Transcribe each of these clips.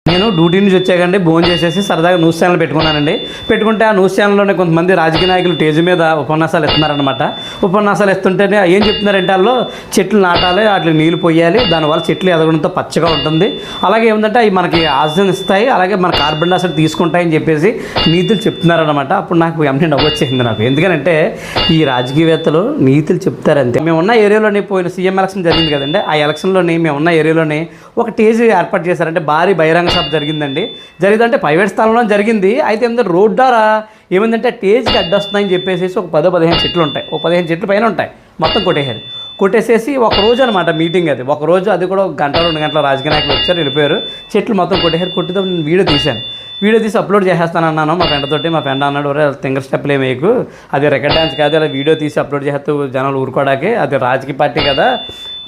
నేను డ్యూటీ నుంచి వచ్చాకండి, భోజనం చేసేసి సరదాగా న్యూస్ ఛానల్ పెట్టుకున్నానండి. పెట్టుకుంటే ఆ న్యూస్ ఛానల్లోనే కొంతమంది రాజకీయ నాయకులు స్టేజ్ మీద ఉపన్యాసాలు ఇస్తున్నారనమాట. ఉపన్యాసాలు ఇస్తుంటేనే ఏం చెప్తున్నారంటే వాళ్ళు చెట్లు నాటాలి, వాటికి నీళ్ళు పోయాలి, దానివల్ల చెట్లు ఎదగడంతో పచ్చగా ఉంటుంది, అలాగే ఏమిటంటే అవి మనకి ఆక్సిజన్ ఇస్తాయి, అలాగే మన కార్బన్ డైఆక్సైడ్ తీసుకుంటాయని చెప్పేసి నీతులు చెప్తున్నారనమాట. అప్పుడు నాకు వెంటనే నవ్వు వచ్చేసింది నాకు. ఎందుకంటే ఈ రాజకీయవేత్తలు నీతులు చెప్తారంతే. మేము ఉన్న ఏరియాలోనే పోయిన సీఎం ఎలక్షన్ జరిగింది కదండి, ఆ ఎలక్షన్లోని మేము ఉన్న ఏరియాలోనే ఒక స్టేజ్ ఏర్పాటు చేశారంటే భారీ బహిరంగ సభ జరిగిందండి. జరిగిందంటే ప్రైవేట్ స్థలంలో జరిగింది. అయితే ఏమంటే రోడ్ ద్వారా ఏమైందంటే స్టేజ్కి అడ్డొస్తున్నాయని చెప్పేసి ఒక 10-15 చెట్లు ఉంటాయి, ఒక 15 చెట్లు పైన ఉంటాయి, మొత్తం కొట్టేసేసి ఒక రోజు అనమాట మీటింగ్. అది ఒక రోజు, అది కూడా 1-2 గంటల రాజకీయ నాయకులు వచ్చారు, వెళ్ళిపోయారు. చెట్లు మొత్తం కొట్టితో నేను వీడియో తీసి అప్లోడ్ చేసేస్తానన్నాను మా ఫ్రెండ్ తోటి. మా ఫ్రెండ్ అన్నాడు, తింగర్ స్టెప్లు ఏమేకు, అది రికార్డ్ డ్యాన్స్ కాదు, అలా వీడియో తీసి అప్లోడ్ చేస్తూ జనాలు ఊరుకోవడానికి, అది రాజకీయ పార్టీ కదా,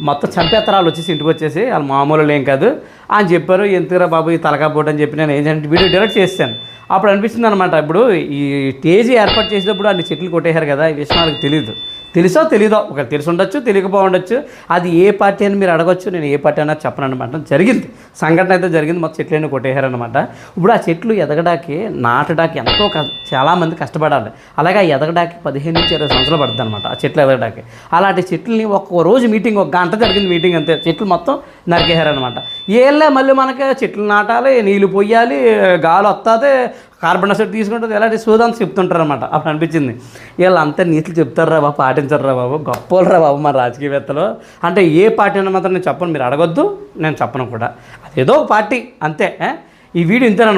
మొత్తం చంపేత్తరాలు వచ్చేసి ఇంటికి వచ్చేసి వాళ్ళు మామూలు ఏం కాదు అని చెప్పారు. ఎంతరా బాబు ఈ తలకా పోటు అని చెప్పి నేను ఏంటంటే వీడియో డైరెక్ట్ చేశాను. అప్పుడు అనిపిస్తుంది అనమాట, ఇప్పుడు ఈ స్టేజ్ ఏర్పాటు చేసినప్పుడు అన్ని చెట్లు కొట్టేశారు కదా, ఈ విషయం వాళ్ళకి తెలియదు. తెలుసో తెలీదో, ఒక తెలిసి ఉండొచ్చు, తెలియకపోవచ్చు. అది ఏ పార్టీ అని మీరు అడగచ్చు, నేను ఏ పార్టీ అయినా చెప్పను అనమాట. జరిగింది, సంఘటన అయితే జరిగింది, మొత్తం చెట్లన్నీ కొట్టేశారనమాట. ఇప్పుడు ఆ చెట్లు ఎదగడానికి, నాటడానికి ఎంతో చాలామంది కష్టపడాలి. అలాగే ఎదగడానికి 15 నుంచి 20 సంవత్సరాలు పడుతుంది అనమాట ఆ చెట్లు ఎదగడానికి. అలాంటి చెట్లని ఒక్క రోజు మీటింగ్, 1 గంట జరిగింది మీటింగ్ అంతే, చెట్లు మొత్తం నరికేశారనమాట. ఏళ్ళే మళ్ళీ మనకి చెట్లు నాటాలి, నీళ్ళు పొయ్యాలి, గాలి వస్తుంది, కార్బన్ డైఆక్సైడ్ తీసుకుంటుంది, ఎలాంటి సోదాంత చెప్తుంటారు అనమాట. అప్పుడు అనిపించింది వీళ్ళంతా నీతులు చెప్తారా బాబు, పాటించరా బాబు, గొప్పరా బాబు మన రాజకీయవేత్తలు. అంటే ఏ పార్టీ అన్న మాత్రం నేను చెప్పను, మీరు అడగొద్దు, నేను చెప్పను కూడా, అదేదో ఒక పార్టీ అంతే. ఈ వీడియో ఇంతేనమాట.